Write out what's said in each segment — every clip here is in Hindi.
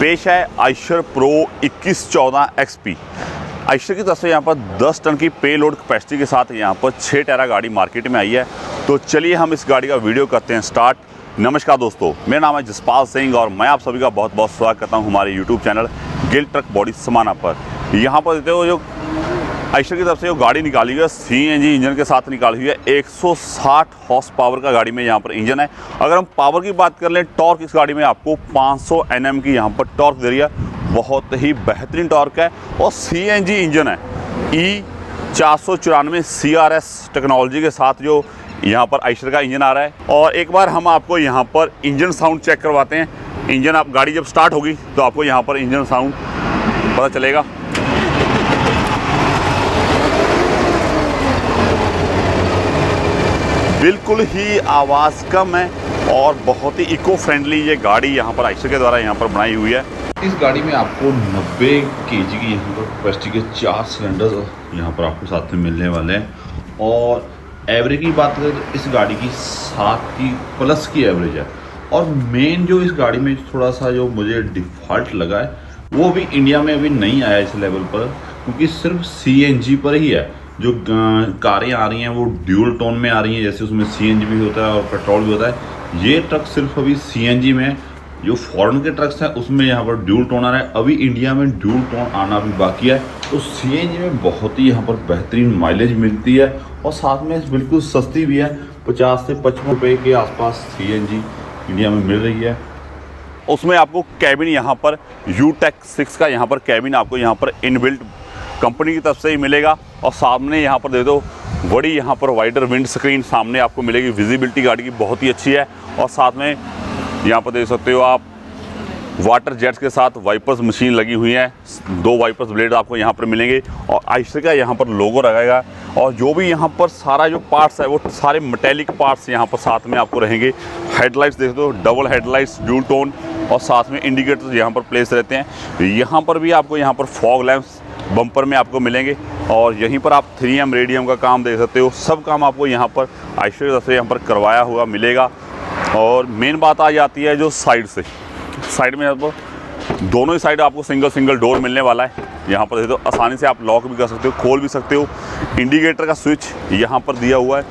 पेश है आइशर प्रो 2114 XP। आइशर की तरफ से यहाँ पर 10 टन की पे लोड कैपेसिटी के साथ यहाँ पर 6 टायरा गाड़ी मार्केट में आई है। तो चलिए हम इस गाड़ी का वीडियो करते हैं स्टार्ट। नमस्कार दोस्तों, मेरा नाम है जसपाल सिंह और मैं आप सभी का बहुत बहुत स्वागत करता हूँ हमारे YouTube channel Gill truck body समाना पर। यहाँ पर देते हो जो आइशर की तरफ से जो गाड़ी निकाली हुई है CNG इंजन के साथ निकाली हुई है। 160 हॉर्स पावर का गाड़ी में यहाँ पर इंजन है। अगर हम पावर की बात कर लें, टॉर्क इस गाड़ी में आपको 500 Nm की यहाँ पर टॉर्क दे रही है। बहुत ही बेहतरीन टॉर्क है और CNG इंजन है। E494 CRS टेक्नोलॉजी के साथ जो यहाँ पर आइशर का इंजन आ रहा है। और एक बार हम आपको यहाँ पर इंजन साउंड चेक करवाते हैं। इंजन आप गाड़ी जब स्टार्ट होगी तो आपको यहाँ पर इंजन साउंड पता चलेगा। बिल्कुल ही आवाज़ कम है और बहुत ही इको फ्रेंडली ये गाड़ी यहाँ पर आइशर के द्वारा यहाँ पर बनाई हुई है। इस गाड़ी में आपको 90 kg की यहाँ पर कैपेसिटी के 4 सिलेंडर्स यहाँ पर आपको साथ में मिलने वाले हैं। और एवरेज की बात करें तो इस गाड़ी की 7 की प्लस की एवरेज है। और मेन जो इस गाड़ी में थोड़ा सा जो मुझे डिफ़ॉल्ट लगा है वो भी इंडिया में अभी नहीं आया इस लेवल पर, क्योंकि सिर्फ CNG पर ही है। जो कारें आ रही हैं वो ड्यूल टोन में आ रही हैं, जैसे उसमें CNG भी होता है और पेट्रोल भी होता है। ये ट्रक सिर्फ अभी CNG में, जो फॉरेन के ट्रक्स हैं उसमें यहाँ पर ड्यूल टोन आ रहा है। अभी इंडिया में ड्यूल टोन आना भी बाकी है। तो CNG में बहुत ही यहाँ पर बेहतरीन माइलेज मिलती है और साथ में बिल्कुल सस्ती भी है। 50 से 55 रुपये के आसपास CNG इंडिया में मिल रही है। उसमें आपको कैबिन यहाँ पर UTEC 6 का यहाँ पर कैबिन आपको यहाँ पर इनबिल्ट कंपनी की तरफ से ही मिलेगा। और सामने यहाँ पर दे दो बड़ी यहाँ पर वाइडर विंड स्क्रीन सामने आपको मिलेगी। विजिबिलिटी गाड़ी की बहुत ही अच्छी है। और साथ में यहाँ पर देख सकते हो आप वाटर जेट्स के साथ वाइपर्स मशीन लगी हुई है। 2 वाइपर्स ब्लेड आपको यहाँ पर मिलेंगे और आइशर का यहाँ पर लोगो रहेगा। और जो भी यहाँ पर सारा जो पार्ट्स है वो सारे मेटेलिक पार्ट्स यहाँ पर साथ में आपको रहेंगे। हेडलाइट्स देख दो, डबल हेडलाइट्स ड्यूल टोन और साथ में इंडिकेटर्स यहाँ पर प्लेस रहते हैं। यहाँ पर भी आपको यहाँ पर फॉग लैंप्स बम्पर में आपको मिलेंगे। और यहीं पर आप 3M रेडियम का काम देख सकते हो। सब काम आपको यहाँ पर आइशर से यहाँ पर करवाया हुआ मिलेगा। और मेन बात आ जाती है जो साइड से, साइड में आपको दोनों ही साइड आपको सिंगल डोर मिलने वाला है। यहाँ पर देखो आसानी से आप लॉक भी कर सकते हो, खोल भी सकते हो। इंडिकेटर का स्विच यहाँ पर दिया हुआ है।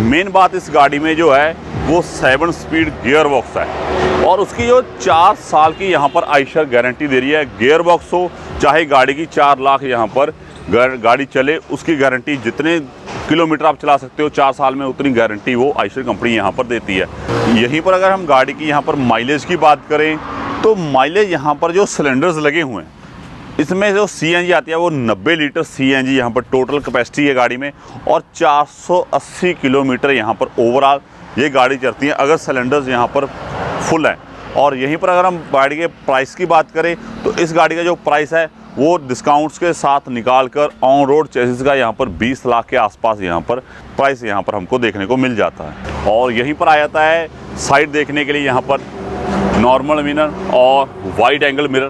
मेन बात इस गाड़ी में जो है वो 7 स्पीड गियर बॉक्स है और उसकी जो 4 साल की यहाँ पर आइशर गारंटी दे रही है। गियर बॉक्स हो चाहे गाड़ी की 4 लाख यहाँ पर गाड़ी चले, उसकी गारंटी जितने किलोमीटर आप चला सकते हो 4 साल में उतनी गारंटी वो आइशर कंपनी यहाँ पर देती है। यहीं पर अगर हम गाड़ी की यहाँ पर माइलेज की बात करें तो माइलेज यहाँ पर जो सिलेंडर्स लगे हुए हैं इसमें जो CNG आती है वो 90 लीटर CNG यहाँ पर टोटल कैपेसिटी है गाड़ी में। और 480 किलोमीटर यहाँ पर ओवरऑल ये गाड़ी चलती है अगर सिलेंडर्स यहाँ पर फुल हैं। और यहीं पर अगर हम गाड़ी के प्राइस की बात करें तो इस गाड़ी का जो प्राइस है वो डिस्काउंट्स के साथ निकाल कर ऑन रोड चेसिस का यहाँ पर 20 लाख के आसपास यहाँ पर प्राइस यहाँ पर हमको देखने को मिल जाता है। और यहीं पर आ जाता है साइड देखने के लिए यहाँ पर नॉर्मल मिरर और wide angle mirror,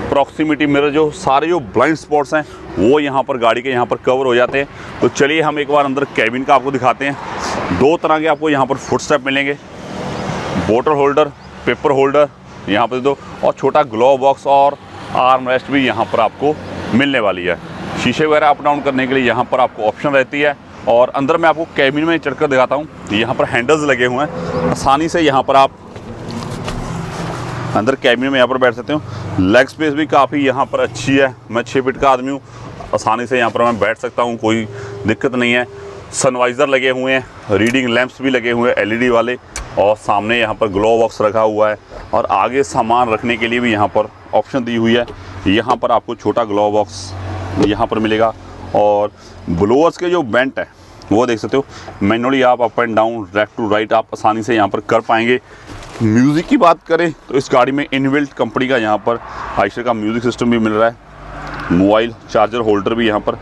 proximity mirror, जो सारे जो ब्लाइंड स्पॉट्स हैं वो यहाँ पर गाड़ी के यहाँ पर कवर हो जाते हैं। तो चलिए हम एक बार अंदर कैबिन का आपको दिखाते हैं। 2 तरह के आपको यहाँ पर फुट स्टेप मिलेंगे, बोटल होल्डर, पेपर होल्डर यहाँ पर दो, और छोटा ग्लोव बॉक्स और आर्म रेस्ट भी यहाँ पर आपको मिलने वाली है। शीशे वगैरह अप डाउन करने के लिए यहाँ पर आपको ऑप्शन रहती है। और अंदर मैं आपको कैबिन में चढ़कर दिखाता हूँ। यहाँ पर हैंडल्स लगे हुए हैं, आसानी से यहाँ पर आप अंदर कैबिन में यहाँ पर बैठ सकते हो। लेग स्पेस भी काफ़ी यहाँ पर अच्छी है। मैं 6 फीट का आदमी हूँ, आसानी से यहाँ पर मैं बैठ सकता हूँ, कोई दिक्कत नहीं है। सनवाइज़र लगे हुए हैं, रीडिंग लैंप्स भी लगे हुए हैं LED वाले। और सामने यहाँ पर ग्लो बॉक्स रखा हुआ है और आगे सामान रखने के लिए भी यहाँ पर ऑप्शन दी हुई है। यहाँ पर आपको छोटा ग्लो बॉक्स यहाँ पर मिलेगा। और ब्लोअर्स के जो बेंट है वो देख सकते हो, मैनुअली आप up and down, left to right आप आसानी से यहाँ पर कर पाएंगे। म्यूज़िक की बात करें तो इस गाड़ी में इनबिल्ट कंपनी का यहाँ पर आइशर का म्यूज़िक सिस्टम भी मिल रहा है। मोबाइल चार्जर होल्डर भी यहाँ पर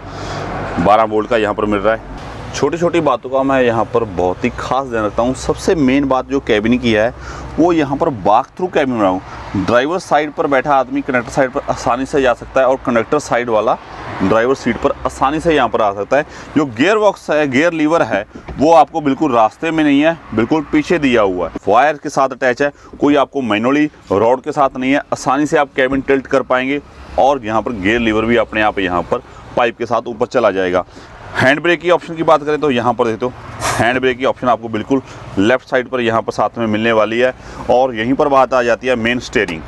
12 वोल्ट का यहाँ पर मिल रहा है। छोटी छोटी बातों का मैं यहाँ पर बहुत ही खास ध्यान रखता हूँ। सबसे मेन बात जो कैबिन की है वो यहाँ पर वॉक थ्रू कैबिन बना हूँ। ड्राइवर साइड पर बैठा आदमी कंडक्टर साइड पर आसानी से जा सकता है और कंडक्टर साइड वाला ड्राइवर सीट पर आसानी से यहाँ पर आ सकता है। जो गियर बॉक्स है, गियर लीवर है, वो आपको बिल्कुल रास्ते में नहीं है, बिल्कुल पीछे दिया हुआ है, वायर के साथ अटैच है, कोई आपको मैनुअली रॉड के साथ नहीं है। आसानी से आप कैबिन टिल्ट कर पाएंगे और यहाँ पर गियर लीवर भी अपने आप यहाँ पर पाइप के साथ ऊपर चला जाएगा। हैंड ब्रेक की ऑप्शन की बात करें तो यहाँ पर देखो हैंड ब्रेक की ऑप्शन आपको बिल्कुल लेफ्ट साइड पर यहाँ पर साथ में मिलने वाली है। और यहीं पर बात आ जाती है मेन स्टीयरिंग,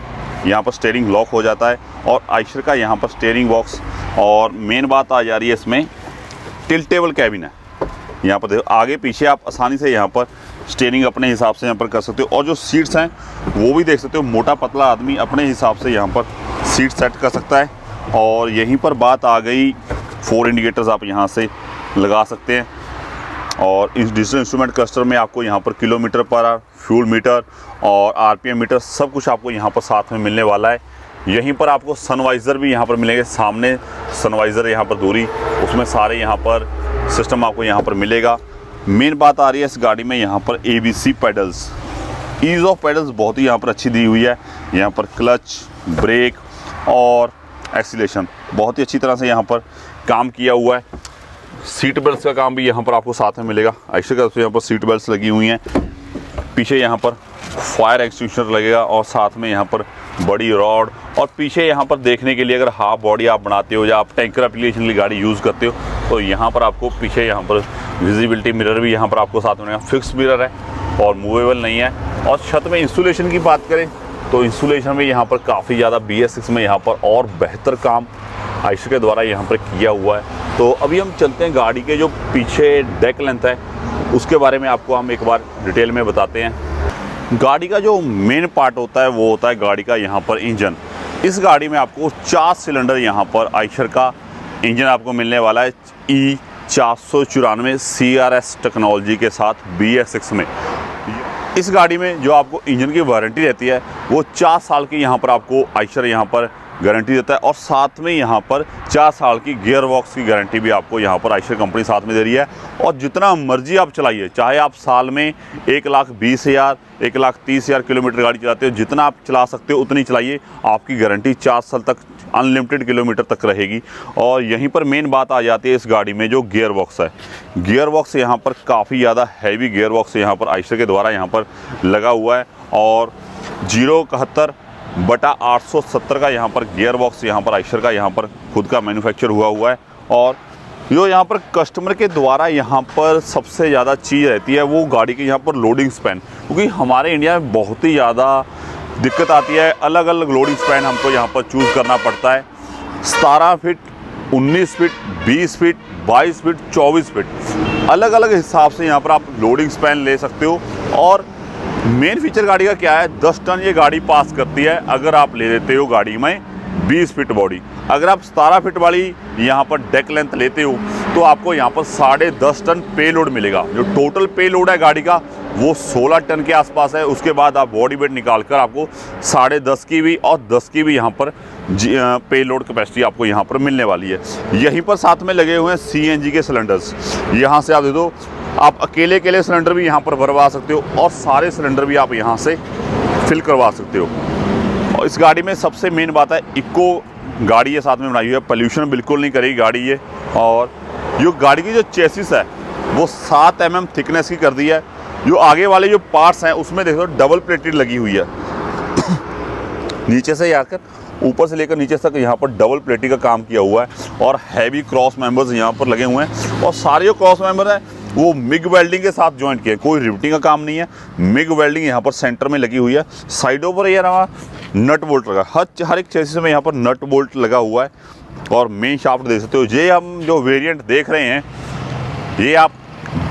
यहाँ पर स्टीयरिंग लॉक हो जाता है और आयशर का यहाँ पर स्टीयरिंग बॉक्स। और मेन बात आ जा रही है इसमें टिल्टेबल कैबिन है, यहाँ पर देखो आगे पीछे आप आसानी से यहाँ पर स्टीयरिंग अपने हिसाब से यहाँ पर कर सकते हो। और जो सीट्स हैं वो भी देख सकते हो, मोटा पतला आदमी अपने हिसाब से यहाँ पर सीट सेट कर सकता है। और यहीं पर बात आ गई 4 इंडिकेटर्स आप यहाँ से लगा सकते हैं। और इस डिजिटल इंस्ट्रूमेंट क्लस्टर में आपको यहाँ पर kilometre per hour, fuel metre और आरपीएम मीटर सब कुछ आपको यहाँ पर साथ में मिलने वाला है। यहीं पर आपको सनवाइज़र भी यहाँ पर मिलेंगे, सामने सनवाइज़र यहाँ पर दूरी, उसमें सारे यहाँ पर सिस्टम आपको यहाँ पर मिलेगा। मेन बात आ रही है इस गाड़ी में यहाँ पर ABC pedals, ease of pedals बहुत ही यहाँ पर अच्छी दी हुई है। यहाँ पर क्लच, ब्रेक और एक्सीलेशन बहुत ही अच्छी तरह से यहाँ पर काम किया हुआ है। सीट बेल्ट का काम भी यहाँ पर आपको साथ में मिलेगा। आयशर का यहाँ पर सीट बेल्ट लगी हुई हैं, पीछे यहाँ पर फायर एक्सटिंग्विशर लगेगा और साथ में यहाँ पर बड़ी रॉड। और पीछे यहाँ पर देखने के लिए अगर हाफ बॉडी आप बनाते हो या आप टैंकर एप्लीकेशन की गाड़ी यूज़ करते हो तो यहाँ पर आपको पीछे यहाँ पर विजिबिलिटी मिरर भी यहाँ पर आपको साथ में मिलेगा। फिक्स मिरर है और मूवेबल नहीं है। और छत में इंसुलेशन की बात करें तो इंसुलेशन में यहाँ पर काफ़ी ज़्यादा BS6 में यहाँ पर और बेहतर काम आयशर के द्वारा यहाँ पर किया हुआ है। तो अभी हम चलते हैं गाड़ी के जो पीछे डेक लेंथ है उसके बारे में आपको हम एक बार डिटेल में बताते हैं। गाड़ी का जो मेन पार्ट होता है वो होता है गाड़ी का यहाँ पर इंजन। इस गाड़ी में आपको 4 सिलेंडर यहाँ पर आयशर का इंजन आपको मिलने वाला है E494 CRS टेक्नोलॉजी के साथ BS6 में। इस गाड़ी में जो आपको इंजन की वारंटी रहती है वो 4 साल की यहाँ पर आपको आयशर यहाँ पर गारंटी देता है। और साथ में यहाँ पर 4 साल की गियर बॉक्स की गारंटी भी आपको यहाँ पर आयशर कंपनी साथ में दे रही है। और जितना मर्जी आप चलाइए, चाहे आप साल में 1,20,000 1,30,000 किलोमीटर गाड़ी चलाते हो, जितना आप चला सकते हो उतनी चलाइए, आपकी गारंटी 4 साल तक अनलिमिटेड किलोमीटर तक रहेगी। और यहीं पर मेन बात आ जाती है इस गाड़ी में जो गियर बॉक्स है, गियर बॉक्स यहाँ पर काफ़ी ज़्यादा हैवी गियर बॉक्स यहाँ पर आयशर के द्वारा यहाँ पर लगा हुआ है। और 071/870 का यहाँ पर गियर बॉक्स यहाँ पर आयशर का यहाँ पर खुद का मैन्युफैक्चर हुआ है। और जो यहाँ पर कस्टमर के द्वारा यहाँ पर सबसे ज़्यादा चीज़ रहती है वो गाड़ी के यहाँ पर लोडिंग स्पैन, क्योंकि हमारे इंडिया में बहुत ही ज़्यादा दिक्कत आती है, अलग अलग लोडिंग स्पैन हमको यहाँ पर चूज़ करना पड़ता है। 17 feet, 19 feet, 20 feet, 22 feet, 24 feet, अलग अलग हिसाब से यहाँ पर आप लोडिंग स्पैन ले सकते हो। और मेन फीचर गाड़ी का क्या है, 10 टन ये गाड़ी पास करती है अगर आप ले लेते हो गाड़ी में 20 फीट बॉडी। अगर आप 17 फीट वाली यहाँ पर डेक लेंथ लेते हो तो आपको यहाँ पर 10.5 टन पे लोड मिलेगा। जो टोटल पे लोड है गाड़ी का वो 16 टन के आसपास है। उसके बाद आप बॉडी वेट निकाल कर आपको 10.5 की भी और 10 की भी यहाँ पर पे लोड कैपेसिटी आपको यहाँ पर मिलने वाली है। यहीं पर साथ में लगे हुए हैं CNG के सिलेंडर्स, यहाँ से आप दे दो, आप अकेले सिलेंडर भी यहाँ पर भरवा सकते हो और सारे सिलेंडर भी आप यहाँ से फिल करवा सकते हो। और इस गाड़ी में सबसे मेन बात है इको गाड़ी ये साथ में बनाई हुई है, पोल्यूशन बिल्कुल नहीं करेगी गाड़ी ये। और जो गाड़ी की जो चेसिस है वो 7 mm थिकनेस की कर दी है। जो आगे वाले जो पार्ट्स हैं उसमें देखो डबल प्लेटेड लगी हुई है नीचे से आकर ऊपर से लेकर नीचे तक यहाँ पर डबल प्लेटिंग का काम किया हुआ है। और हैवी क्रॉस मेंबर्स यहाँ पर लगे हुए हैं और सारे जो क्रॉस मेंबर हैं वो मिग वेल्डिंग के साथ जॉइंट किए, कोई रिवेटिंग का काम नहीं है। मिग वेल्डिंग यहाँ पर सेंटर में लगी हुई है, साइडों पर ये रहा नट बोल्ट लगा, हर एक चेसिस में यहाँ पर नट बोल्ट लगा हुआ है। और मेन शाफ्ट देख सकते हो, ये हम जो वेरिएंट देख रहे हैं ये आप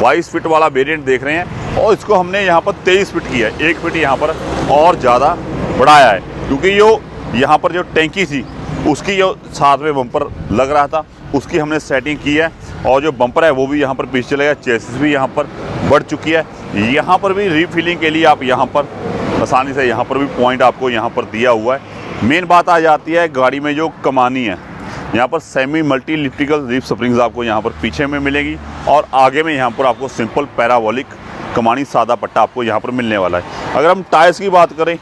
22 फीट वाला वेरिएंट देख रहे हैं और इसको हमने यहाँ पर 23 फीट किया है, 1 फीट यहाँ पर और ज़्यादा बढ़ाया है, क्योंकि जो यहाँ पर जो टैंकी थी उसकी जो साथ में बम्पर लग रहा था उसकी हमने सेटिंग की है। और जो बम्पर है वो भी यहाँ पर पीछे चलेगा, चेसिस भी यहाँ पर बढ़ चुकी है। यहाँ पर भी रीफिलिंग के लिए आप यहाँ पर आसानी से यहाँ पर भी पॉइंट आपको यहाँ पर दिया हुआ है। मेन बात आ जाती है गाड़ी में जो कमानी है, यहाँ पर semi multi elliptical reef springs आपको यहाँ पर पीछे में मिलेगी और आगे में यहाँ पर आपको सिंपल पैराबोलिक कमानी सादा पट्टा आपको यहाँ पर मिलने वाला है। अगर हम टायर्स की बात करें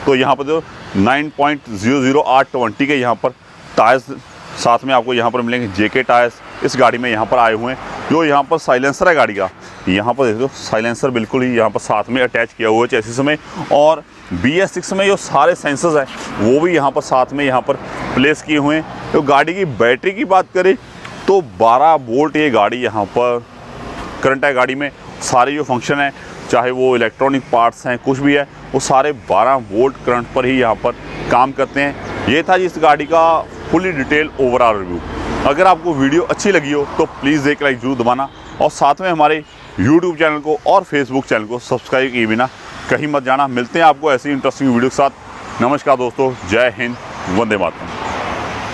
तो यहाँ पर जो 9.00820 के यहाँ पर टायर्स साथ में आपको यहाँ पर मिलेंगे जेके टायर्स इस गाड़ी में यहाँ पर आए हुए हैं। जो यहाँ पर साइलेंसर है गाड़ी का, यहाँ पर देखो साइलेंसर बिल्कुल ही यहाँ पर साथ में अटैच किया हुआ है चेसिस में। और BS6 में जो सारे सेंसर्स हैं वो भी यहाँ पर साथ में यहाँ पर प्लेस किए हुए हैं। तो गाड़ी की बैटरी की बात करें तो 12 वोल्ट ये गाड़ी यहाँ पर करंट है गाड़ी में। सारे जो फंक्शन है, चाहे वो इलेक्ट्रॉनिक पार्ट्स हैं, कुछ भी है, वो सारे 12 वोल्ट करंट पर ही यहाँ पर काम करते हैं। ये था जी इस गाड़ी का फुली डिटेल ओवरऑल रिव्यू। अगर आपको वीडियो अच्छी लगी हो तो प्लीज़ एक लाइक जरूर दबाना और साथ में हमारे YouTube चैनल को और Facebook चैनल को सब्सक्राइब किए बिना कहीं मत जाना। मिलते हैं आपको ऐसी इंटरेस्टिंग वीडियो के साथ। नमस्कार दोस्तों, जय हिंद, वंदे मातरम।